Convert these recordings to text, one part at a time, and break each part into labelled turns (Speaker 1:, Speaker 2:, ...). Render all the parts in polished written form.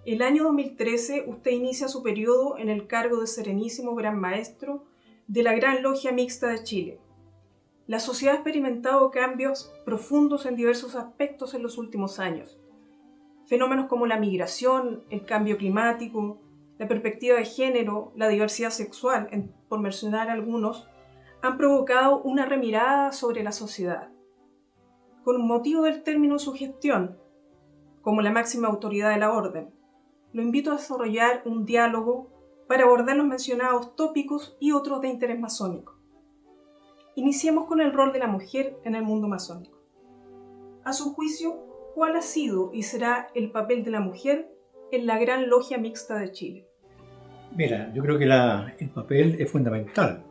Speaker 1: El año 2013 usted inicia su periodo en el cargo de Serenísimo Gran Maestro de la Gran Logia Mixta de Chile. La sociedad ha experimentado cambios profundos en diversos aspectos en los últimos años. Fenómenos como la migración, el cambio climático, la perspectiva de género, la diversidad sexual, por mencionar algunos, han provocado una remirada sobre la sociedad. Con motivo del término de su gestión, como la máxima autoridad de la orden, lo invito a desarrollar un diálogo para abordar los mencionados tópicos y otros de interés masónico. Iniciemos con el rol de la mujer en el mundo masónico. A su juicio, ¿cuál ha sido y será el papel de la mujer en la Gran Logia Mixta de Chile?
Speaker 2: Mira, yo creo que el papel es fundamental,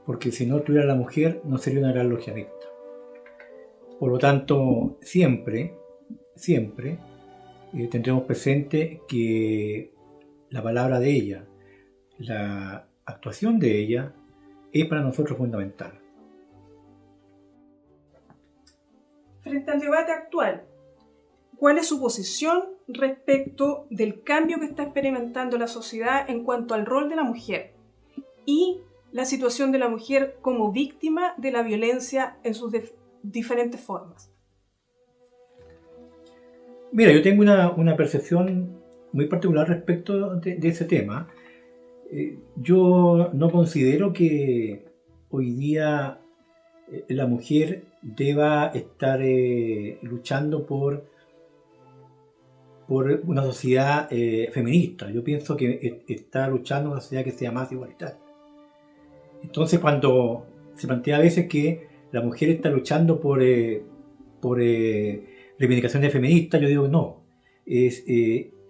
Speaker 2: porque si no tuviera la mujer no sería una Gran Logia Mixta. Por lo tanto, siempre tendremos presente que la palabra de ella, la actuación de ella, es para nosotros fundamental.
Speaker 1: Frente al debate actual, ¿cuál es su posición respecto del cambio que está experimentando la sociedad en cuanto al rol de la mujer y la situación de la mujer como víctima de la violencia en sus diferentes formas?
Speaker 2: Mira, yo tengo una percepción muy particular respecto de ese tema. Yo no considero que hoy día la mujer deba estar luchando por una sociedad feminista. Yo pienso que está luchando por una sociedad que sea más igualitaria. Entonces, cuando se plantea a veces que la mujer está luchando por reivindicaciones feministas, yo digo no.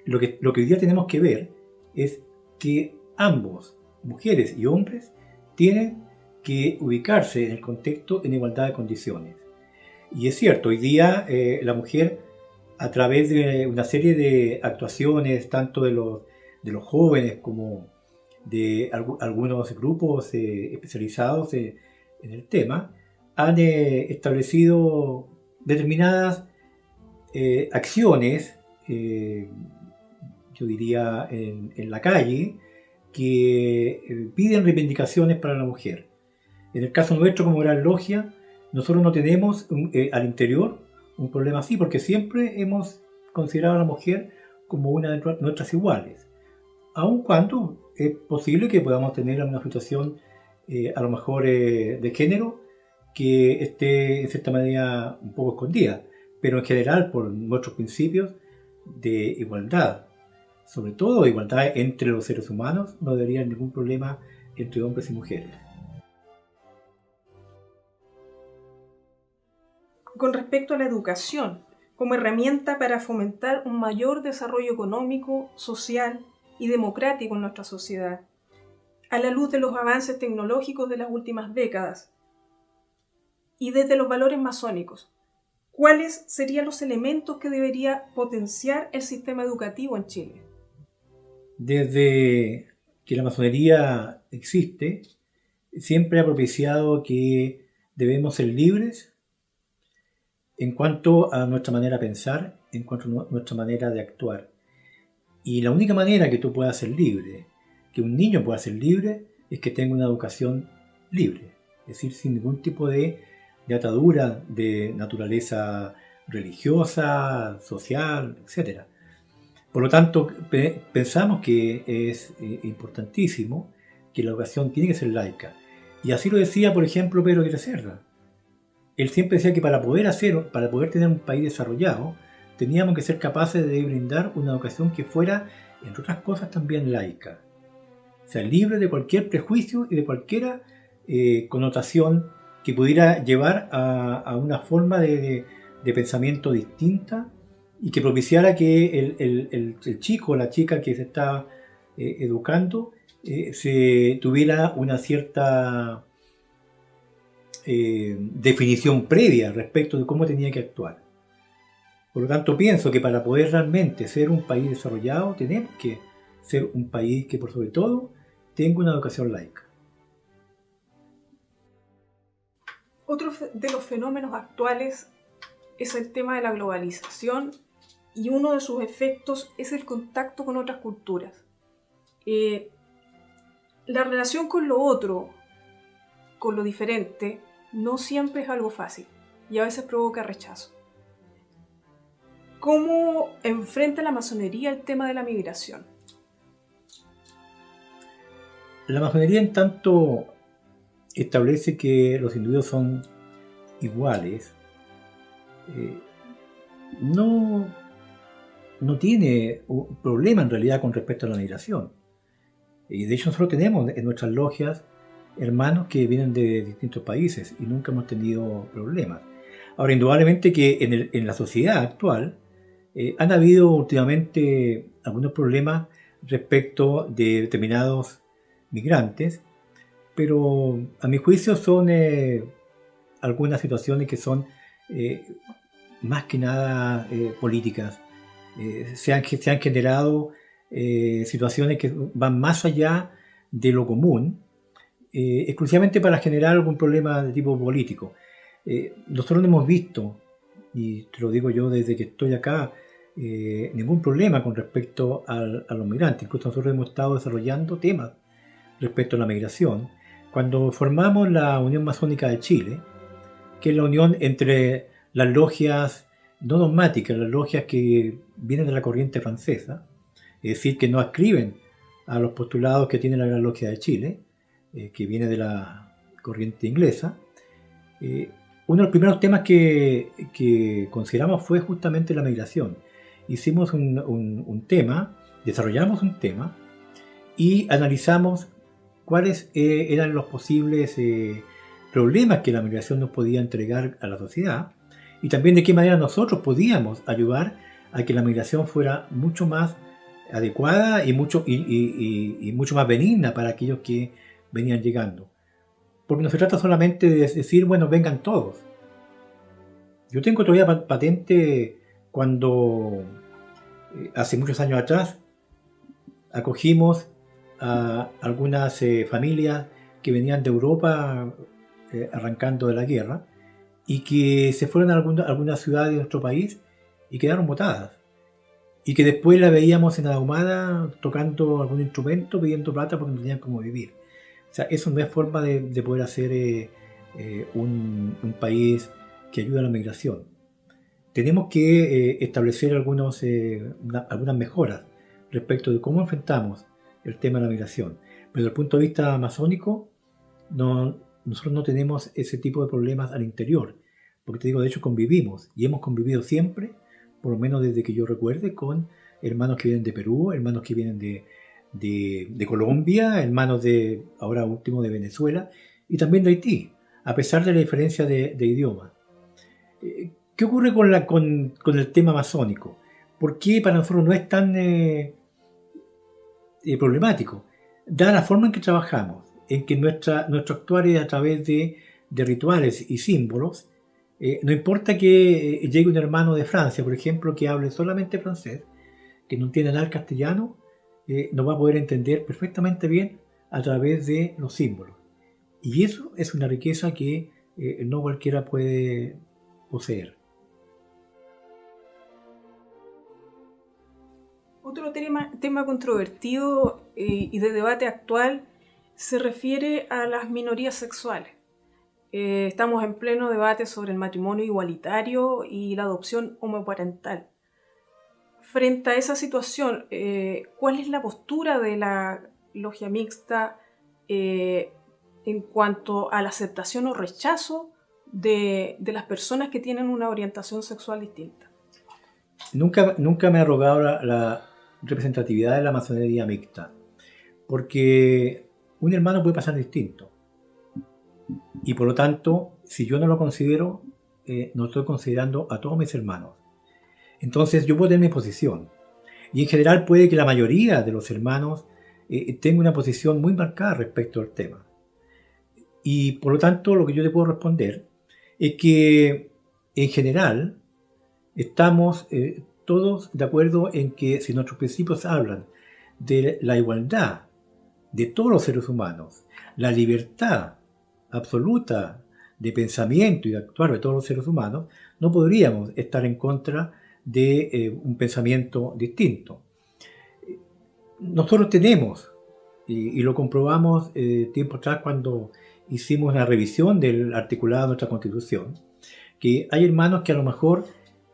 Speaker 2: Lo que hoy día tenemos que ver es que ambos, mujeres y hombres, tienen que ubicarse en el contexto en igualdad de condiciones. Y es cierto, hoy día la mujer, a través de una serie de actuaciones, tanto de los jóvenes como de algunos grupos especializados en el tema, han establecido determinadas acciones, yo diría en la calle, que piden reivindicaciones para la mujer. En el caso nuestro, como Gran Logia, nosotros no tenemos al interior un problema así, porque siempre hemos considerado a la mujer como una de nuestras iguales, aun cuando es posible que podamos tener una situación a lo mejor de género que esté en cierta manera un poco escondida, pero en general por nuestros principios de igualdad, sobre todo igualdad entre los seres humanos, no debería haber ningún problema entre hombres y mujeres.
Speaker 1: Con respecto a la educación, como herramienta para fomentar un mayor desarrollo económico, social y democrático en nuestra sociedad, a la luz de los avances tecnológicos de las últimas décadas y desde los valores masónicos, ¿cuáles serían los elementos que debería potenciar el sistema educativo en Chile?
Speaker 2: Desde que la masonería existe, siempre ha propiciado que debemos ser libres en cuanto a nuestra manera de pensar, en cuanto a nuestra manera de actuar. Y la única manera que tú puedas ser libre, que un niño pueda ser libre, es que tenga una educación libre, es decir, sin ningún tipo de atadura de naturaleza religiosa, social, etc. Por lo tanto, pensamos que es importantísimo que la educación tiene que ser laica. Y así lo decía, por ejemplo, Pedro Aguirre Cerda. Él siempre decía que para poder tener un país desarrollado, teníamos que ser capaces de brindar una educación que fuera, entre otras cosas, también laica. O sea, libre de cualquier prejuicio y de cualquier connotación que pudiera llevar a una forma de pensamiento distinta y que propiciara que el chico o la chica que se está educando se tuviera una cierta definición previa respecto de cómo tenía que actuar. Por lo tanto, pienso que para poder realmente ser un país desarrollado, tenemos que ser un país que, por sobre todo, tenga una educación laica.
Speaker 1: Otro de los fenómenos actuales es el tema de la globalización y uno de sus efectos es el contacto con otras culturas. La relación con lo otro, con lo diferente, no siempre es algo fácil y a veces provoca rechazo. ¿Cómo enfrenta la masonería el tema de la migración?
Speaker 2: La masonería, en tanto, establece que los individuos son iguales, no tiene un problema en realidad con respecto a la migración. De hecho, nosotros tenemos en nuestras logias hermanos que vienen de distintos países y nunca hemos tenido problemas. Ahora, indudablemente que en la sociedad actual han habido últimamente algunos problemas respecto de determinados migrantes, pero a mi juicio son algunas situaciones que son más que nada políticas. Se han generado situaciones que van más allá de lo común, exclusivamente para generar algún problema de tipo político. Nosotros no hemos visto, y te lo digo yo desde que estoy acá, ningún problema con respecto a los migrantes. Incluso nosotros hemos estado desarrollando temas respecto a la migración. Cuando formamos la Unión Masónica de Chile, que es la unión entre las logias no dogmáticas, las logias que vienen de la corriente francesa, es decir, que no adscriben a los postulados que tiene la Gran Logia de Chile, que viene de la corriente inglesa. Uno de los primeros temas que consideramos fue justamente la migración. Hicimos un tema, desarrollamos un tema y analizamos cuáles eran los posibles problemas que la migración nos podía entregar a la sociedad y también de qué manera nosotros podíamos ayudar a que la migración fuera mucho más adecuada y mucho más benigna para aquellos que venían llegando. Porque no se trata solamente de decir, bueno, vengan todos. Yo tengo todavía patente cuando hace muchos años atrás acogimos a algunas familias que venían de Europa arrancando de la guerra y que se fueron a algunas ciudades de nuestro país y quedaron botadas. Y que después la veíamos en Ahumada tocando algún instrumento, pidiendo plata porque no tenían cómo vivir. O sea, eso no es forma de poder hacer un país que ayude a la migración. Tenemos que establecer algunas mejoras respecto de cómo enfrentamos el tema de la migración. Pero desde el punto de vista masónico, nosotros no tenemos ese tipo de problemas al interior. Porque te digo, de hecho convivimos y hemos convivido siempre, por lo menos desde que yo recuerde, con hermanos que vienen de Perú, hermanos que vienen de Colombia, hermanos ahora último de Venezuela y también de Haití, a pesar de la diferencia de idioma. ¿Qué ocurre con el tema masónico? ¿Por qué para nosotros no es tan problemático? Dada la forma en que trabajamos, en que nuestro actuar es a través de rituales y símbolos, no importa que llegue un hermano de Francia, por ejemplo, que hable solamente francés, que no entienda nada el castellano, nos va a poder entender perfectamente bien a través de los símbolos. Y eso es una riqueza que no cualquiera puede poseer.
Speaker 1: Otro tema controvertido y de debate actual se refiere a las minorías sexuales. Estamos en pleno debate sobre el matrimonio igualitario y la adopción homoparental. Frente a esa situación, ¿cuál es la postura de la logia mixta en cuanto a la aceptación o rechazo de las personas que tienen una orientación sexual distinta?
Speaker 2: Nunca me ha rogado la representatividad de la masonería mixta, porque un hermano puede pasar distinto. Y por lo tanto, si yo no lo considero, no estoy considerando a todos mis hermanos. Entonces yo puedo tener mi posición. Y en general puede que la mayoría de los hermanos tenga una posición muy marcada respecto al tema. Y por lo tanto, lo que yo te puedo responder es que en general estamos todos de acuerdo en que si nuestros principios hablan de la igualdad de todos los seres humanos, la libertad absoluta de pensamiento y de actuar de todos los seres humanos, no podríamos estar en contra de un pensamiento distinto. Nosotros tenemos, y lo comprobamos tiempo atrás cuando hicimos una revisión del articulado de nuestra Constitución, que hay hermanos que a lo mejor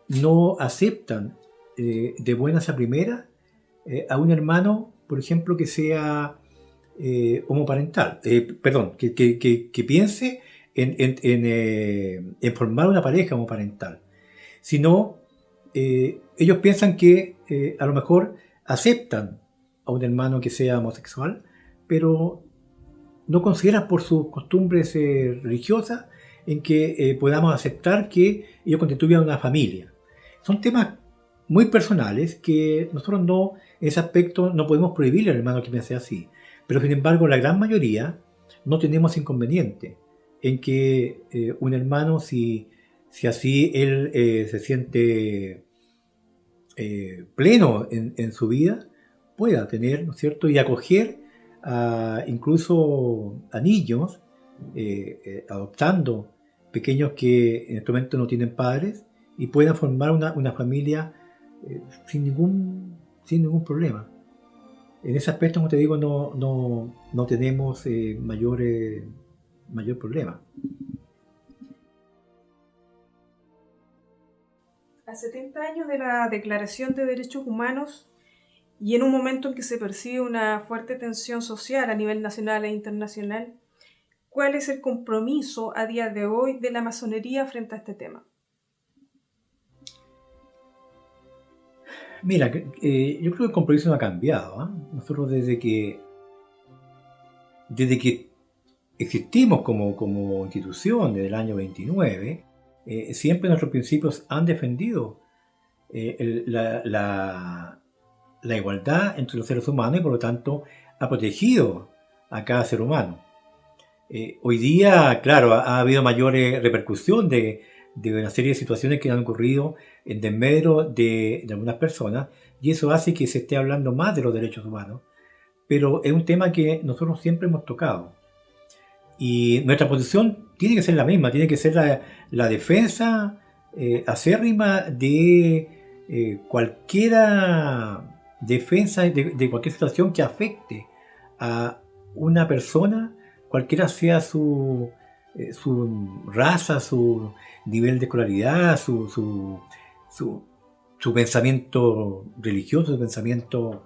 Speaker 2: no aceptan de buenas a primeras a un hermano, por ejemplo, que sea homoparental, que piense en formar una pareja homoparental, sino ellos piensan que a lo mejor aceptan a un hermano que sea homosexual, pero no consideran por sus costumbres religiosas en que podamos aceptar que ellos constituyan una familia. Son temas muy personales que nosotros no, en ese aspecto, no podemos prohibirle al hermano que piense así. Pero sin embargo, la gran mayoría no tenemos inconveniente en que un hermano, si así él se siente pleno en su vida, pueda tener, ¿no es cierto?, y acoger incluso a niños, adoptando pequeños que en este momento no tienen padres, y puedan formar una familia sin ningún problema. En ese aspecto, como te digo, no tenemos mayor problema.
Speaker 1: A 70 años de la Declaración de Derechos Humanos y en un momento en que se percibe una fuerte tensión social a nivel nacional e internacional, ¿cuál es el compromiso a día de hoy de la masonería frente a este tema?
Speaker 2: Mira, yo creo que el compromiso no ha cambiado, ¿eh? Nosotros desde que existimos como institución desde el año 29, siempre nuestros principios han defendido la igualdad entre los seres humanos y por lo tanto ha protegido a cada ser humano. Hoy día, claro, ha habido mayor repercusión de una serie de situaciones que han ocurrido en desmedro de algunas personas, y eso hace que se esté hablando más de los derechos humanos, pero es un tema que nosotros siempre hemos tocado. Y nuestra posición tiene que ser la misma, tiene que ser la defensa acérrima de cualquier defensa de cualquier situación que afecte a una persona, cualquiera sea su raza, su nivel de escolaridad, su pensamiento religioso, su pensamiento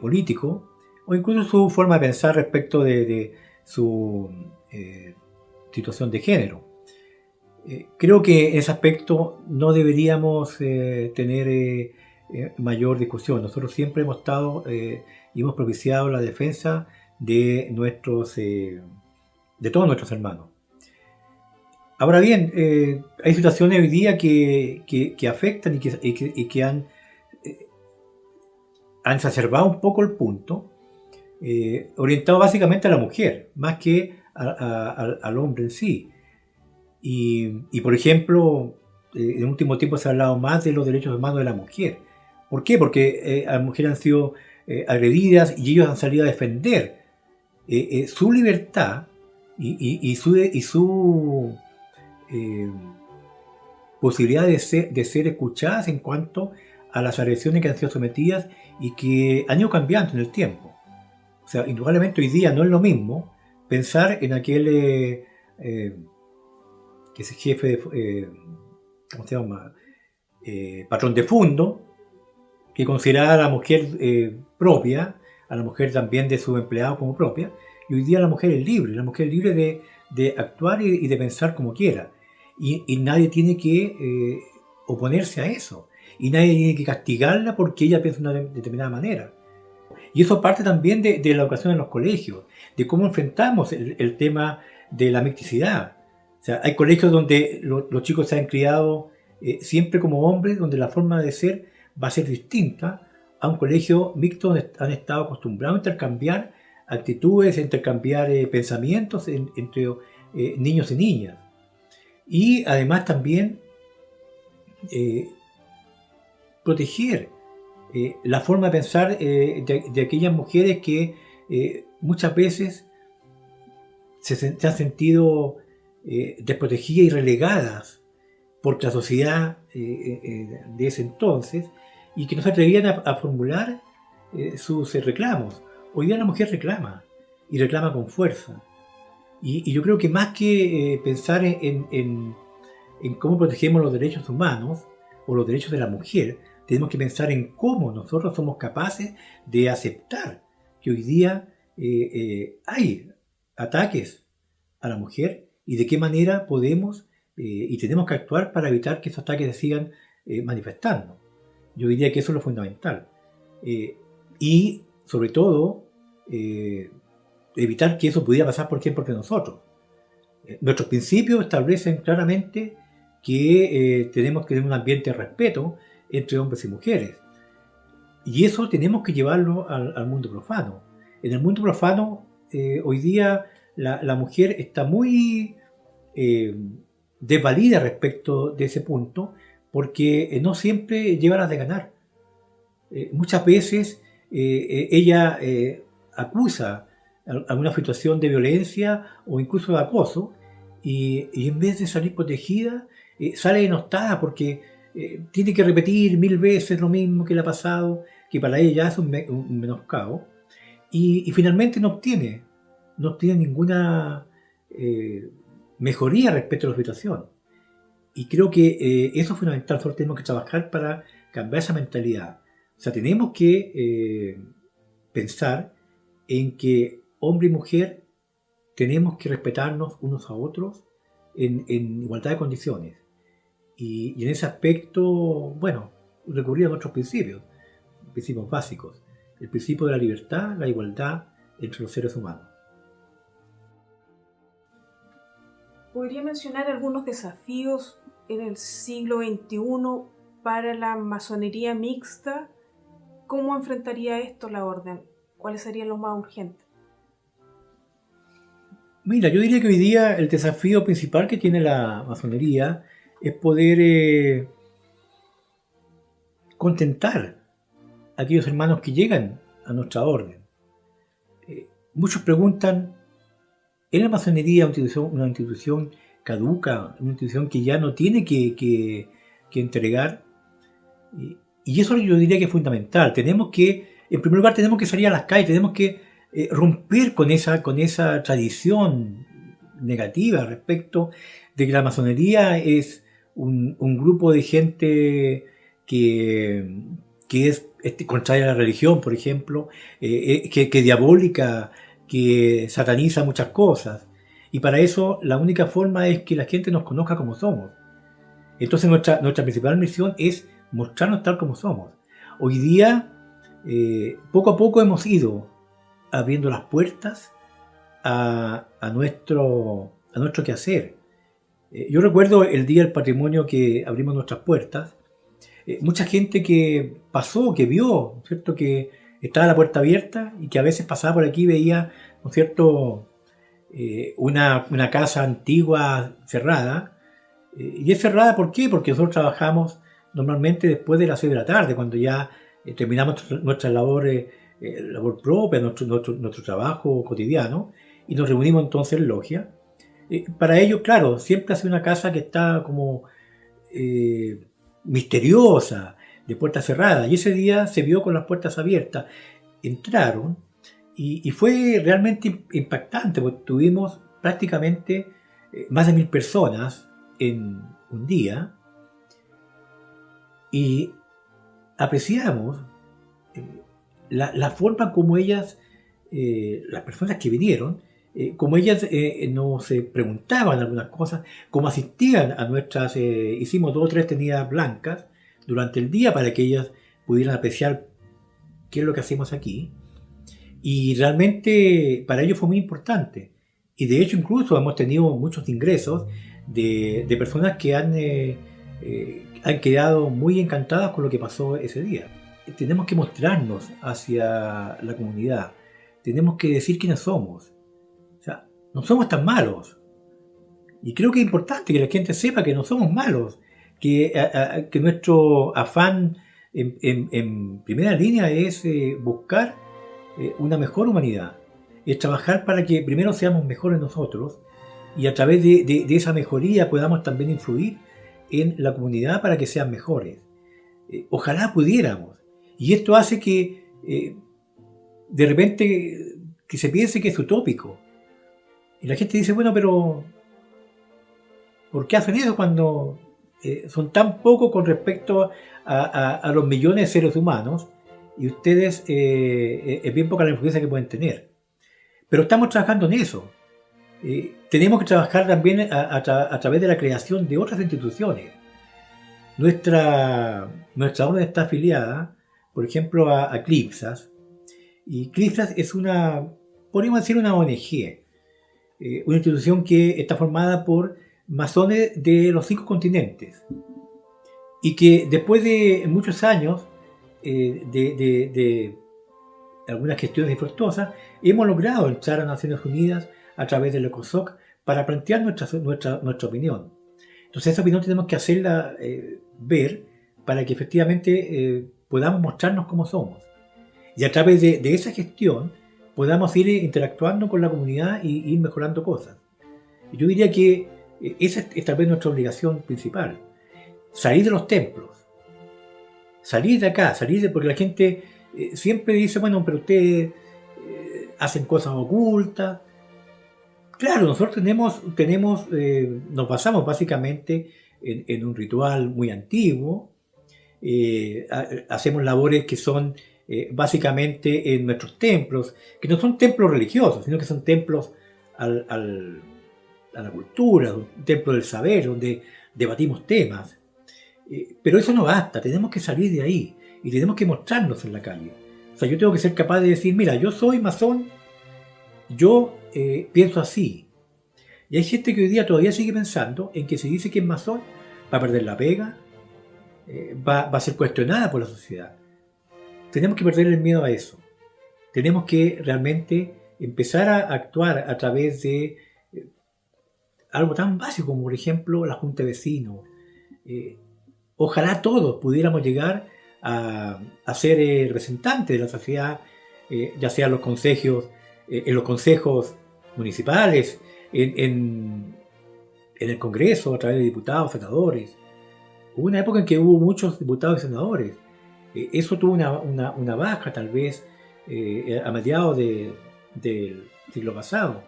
Speaker 2: político, o incluso su forma de pensar respecto de su situación de género. Creo que en ese aspecto no deberíamos tener mayor discusión. Nosotros siempre hemos estado y hemos propiciado la defensa de todos nuestros hermanos. Ahora bien, hay situaciones hoy día que afectan y que han exacerbado un poco el punto, orientado básicamente a la mujer, más que al hombre en sí. Y por ejemplo, en el último tiempo se ha hablado más de los derechos humanos de la mujer. ¿Por qué? Porque las mujeres han sido agredidas y ellos han salido a defender su libertad y su posibilidad de ser escuchadas en cuanto a las agresiones que han sido sometidas y que han ido cambiando en el tiempo. O sea, indudablemente hoy día no es lo mismo pensar en aquel que es jefe de, ¿cómo se llama? Patrón de fondo, que consideraba a la mujer propia, a la mujer también de su empleado como propia, y hoy día la mujer es libre de actuar y de pensar como quiera. Y nadie tiene que oponerse a eso, y nadie tiene que castigarla porque ella piensa de una determinada manera. Y eso parte también de la educación en los colegios, de cómo enfrentamos el tema de la mixticidad. O sea, hay colegios donde los chicos se han criado siempre como hombres, donde la forma de ser va a ser distinta a un colegio mixto donde han estado acostumbrados a intercambiar actitudes, a intercambiar pensamientos entre niños y niñas. Y además también proteger la forma de pensar de aquellas mujeres que muchas veces se han sentido desprotegidas y relegadas por la sociedad de ese entonces y que no se atrevían a formular sus reclamos. Hoy día la mujer reclama y reclama con fuerza. Y yo creo que más que pensar en cómo protegemos los derechos humanos o los derechos de la mujer, tenemos que pensar en cómo nosotros somos capaces de aceptar que hoy día hay ataques a la mujer y de qué manera podemos y tenemos que actuar para evitar que esos ataques se sigan manifestando. Yo diría que eso es lo fundamental. Y sobre todo, evitar que eso pudiera pasar por ejemplo entre nosotros. Nuestros principios establecen claramente que tenemos que tener un ambiente de respeto entre hombres y mujeres. Y eso tenemos que llevarlo al mundo profano. En el mundo profano, hoy día la mujer está muy desvalida respecto de ese punto, porque no siempre lleva las de ganar. Muchas veces ella acusa alguna situación de violencia o incluso de acoso, y en vez de salir protegida, sale denostada porque tiene que repetir 1000 veces lo mismo que le ha pasado, que para ella es un menoscabo, y finalmente no obtiene ninguna mejoría respecto a la situación. Y creo que eso es fundamental. Nosotros tenemos que trabajar para cambiar esa mentalidad. O sea, tenemos que pensar en que hombre y mujer tenemos que respetarnos unos a otros en igualdad de condiciones. Y en ese aspecto, bueno, recurrir a nuestros principios básicos. El principio de la libertad, la igualdad entre los seres humanos.
Speaker 1: ¿Podría mencionar algunos desafíos en el siglo XXI para la masonería mixta? ¿Cómo enfrentaría esto la orden? ¿Cuáles serían los más urgentes?
Speaker 2: Mira, yo diría que hoy día el desafío principal que tiene la masonería es poder contentar a aquellos hermanos que llegan a nuestra orden. Muchos preguntan, ¿es la masonería una institución caduca, una institución que ya no tiene que entregar? Y eso yo diría que es fundamental. Tenemos que, en primer lugar, tenemos que salir a las calles, tenemos que romper con esa tradición negativa respecto de que la masonería es un grupo de gente que es contraria a la religión, por ejemplo, que diabólica, que sataniza muchas cosas. Y para eso la única forma es que la gente nos conozca como somos. Entonces nuestra principal misión es mostrarnos tal como somos. Hoy día, poco a poco hemos ido abriendo las puertas a nuestro quehacer. Yo recuerdo el día del patrimonio que abrimos nuestras puertas, mucha gente que pasó, que vio, ¿cierto?, que estaba la puerta abierta y que a veces pasaba por aquí y veía, ¿no es cierto?, una casa antigua cerrada. Y es cerrada, ¿por qué? Porque nosotros trabajamos normalmente después de las 6 de la tarde, cuando ya terminamos nuestra labor propia, nuestro trabajo cotidiano, y nos reunimos entonces en logia. Para ellos, claro, siempre ha sido una casa que está como misteriosa, de puertas cerradas, y ese día se vio con las puertas abiertas. Entraron y fue realmente impactante, porque tuvimos prácticamente más de 1000 personas en un día, y apreciamos la forma como ellas, las personas que vinieron, como ellas nos preguntaban algunas cosas, como asistían a nuestras, hicimos 2 o 3 tenidas blancas durante el día para que ellas pudieran apreciar qué es lo que hacemos aquí. Y realmente para ellos fue muy importante. Y de hecho incluso hemos tenido muchos ingresos de personas que han quedado muy encantadas con lo que pasó ese día. Tenemos que mostrarnos hacia la comunidad. Tenemos que decir quiénes somos. O sea, no somos tan malos. Y creo que es importante que la gente sepa que no somos malos. Que nuestro afán en primera línea es buscar una mejor humanidad. Es trabajar para que primero seamos mejores nosotros y a través de esa mejoría podamos también influir en la comunidad para que sean mejores. Ojalá pudiéramos. Y esto hace que de repente que se piense que es utópico. Y la gente dice, bueno, pero ¿por qué hacen eso cuando son tan pocos con respecto a los millones de seres humanos? Y ustedes, es bien poca la influencia que pueden tener. Pero estamos trabajando en eso. Tenemos que trabajar también a través de la creación de otras instituciones. Nuestra orden está afiliada, por ejemplo, a CLIPSAS. Y CLIPSAS es podríamos decir, una ONG. Una institución que está formada por masones de los 5 continentes. Y que después de muchos años de algunas gestiones infructuosas, hemos logrado entrar a Naciones Unidas a través del ECOSOC para plantear nuestra opinión. Entonces esa opinión tenemos que hacerla ver para que efectivamente podamos mostrarnos cómo somos. Y a través de esa gestión podamos ir interactuando con la comunidad y ir mejorando cosas. Yo diría que esa es tal vez nuestra obligación principal. Salir de los templos. Salir de acá, porque la gente siempre dice, bueno, pero ustedes hacen cosas ocultas. Claro, nosotros nos basamos básicamente en un ritual muy antiguo. Hacemos labores que son básicamente en nuestros templos, que no son templos religiosos, sino que son templos a la cultura, un templo del saber, donde debatimos temas. Pero eso no basta, tenemos que salir de ahí y tenemos que mostrarnos en la calle. O sea, yo tengo que ser capaz de decir, mira, yo soy masón, yo pienso así. Y hay gente que hoy día todavía sigue pensando en que si dice que es masón, va a perder la pega, va a ser cuestionada por la sociedad. Tenemos que perder el miedo a eso. Tenemos que realmente empezar a actuar a través de algo tan básico como, por ejemplo, la junta de vecinos. Ojalá todos pudiéramos llegar a ser representantes de la sociedad, ya sea en los consejos municipales, en el Congreso, a través de diputados, senadores. Hubo una época en que hubo muchos diputados y senadores. Eso tuvo una baja, tal vez, a mediados del siglo pasado.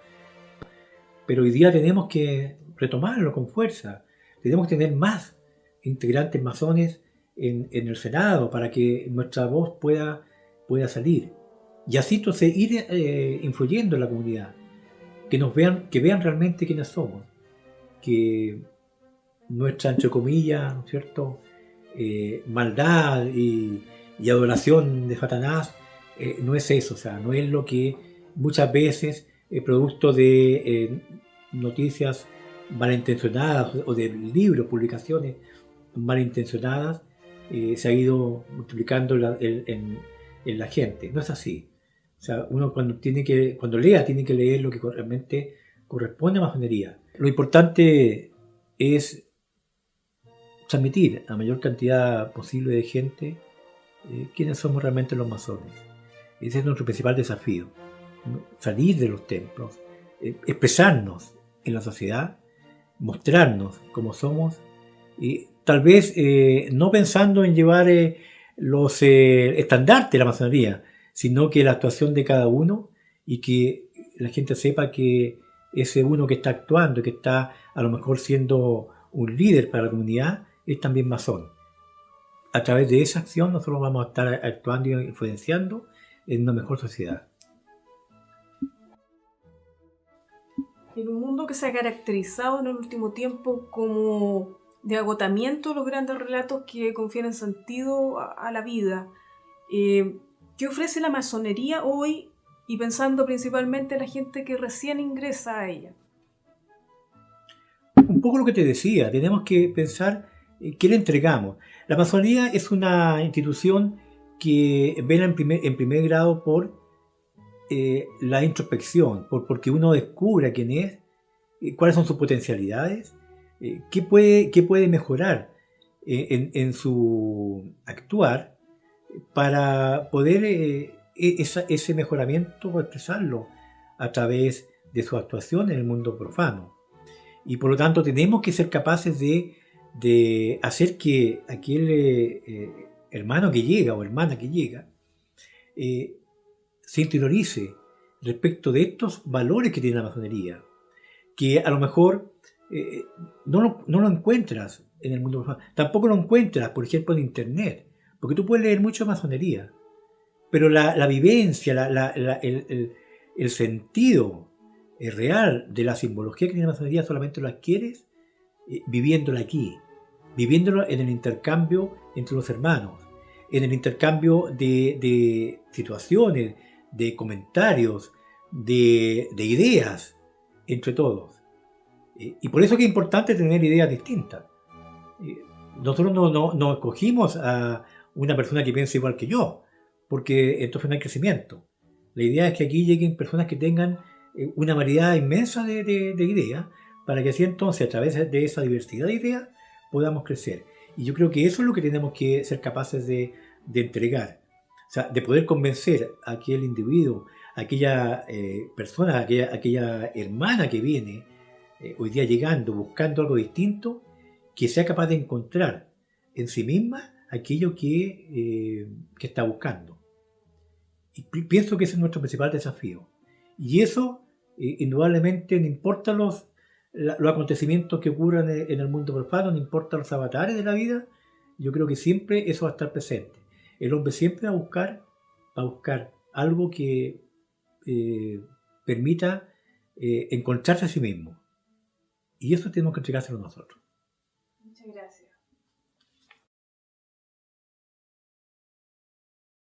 Speaker 2: Pero hoy día tenemos que retomarlo con fuerza. Tenemos que tener más integrantes masones en el Senado para que nuestra voz pueda salir. Y así entonces ir influyendo en la comunidad. Que vean realmente quiénes somos. Que nuestra, entre comillas, ¿no es cierto?, maldad y adoración de Satanás no es eso. O sea, no es lo que muchas veces, producto de noticias malintencionadas o de libros, publicaciones malintencionadas, se ha ido multiplicando en la gente. No es así. O sea, uno cuando lea tiene que leer lo que realmente corresponde a masonería. Lo importante es transmitir a mayor cantidad posible de gente quiénes somos realmente los masones. Ese es nuestro principal desafío. Salir de los templos, expresarnos en la sociedad, mostrarnos como somos, y tal vez no pensando en llevar los estandartes de la masonería, sino que la actuación de cada uno y que la gente sepa que ese uno que está actuando, que está a lo mejor siendo un líder para la comunidad, es también masón. A través de esa acción nosotros vamos a estar actuando y influenciando en una mejor sociedad.
Speaker 1: En un mundo que se ha caracterizado en el último tiempo como de agotamiento de los grandes relatos que confieren sentido a la vida, ¿qué ofrece la masonería hoy? Y pensando principalmente en la gente que recién ingresa a ella.
Speaker 2: Un poco lo que te decía, tenemos que pensar qué le entregamos. La masonería es una institución que vela en primer grado por la introspección, porque uno descubra quién es, cuáles son sus potencialidades, qué puede mejorar en su actuar para poder ese mejoramiento expresarlo a través de su actuación en el mundo profano. Y por lo tanto tenemos que ser capaces de de hacer que aquel hermano que llega o hermana que llega se interiorice respecto de estos valores que tiene la masonería, que a lo mejor no lo encuentras en el mundo profano. Tampoco lo encuentras, por ejemplo, en internet, porque tú puedes leer mucho de masonería, pero la vivencia, el sentido real de la simbología que tiene la masonería solamente lo adquieres viviéndola aquí, viviéndolo en el intercambio entre los hermanos, en el intercambio de situaciones, de comentarios, de ideas entre todos. Y por eso que es importante tener ideas distintas. Nosotros no escogimos a una persona que piense igual que yo, porque entonces no hay crecimiento. La idea es que aquí lleguen personas que tengan una variedad inmensa de ideas, para que así entonces a través de esa diversidad de ideas podamos crecer. Y yo creo que eso es lo que tenemos que ser capaces de entregar. O sea, de poder convencer a aquel individuo, a aquella persona, a aquella hermana que viene hoy día llegando, buscando algo distinto, que sea capaz de encontrar en sí misma aquello que está buscando. Y pienso que ese es nuestro principal desafío. Y eso, indudablemente, no importa los acontecimientos que ocurran en el mundo profano, no importa los avatares de la vida, yo creo que siempre eso va a estar presente. El hombre siempre va a buscar algo que permita encontrarse a sí mismo. Y eso tenemos que entregárselo nosotros.
Speaker 1: Muchas gracias.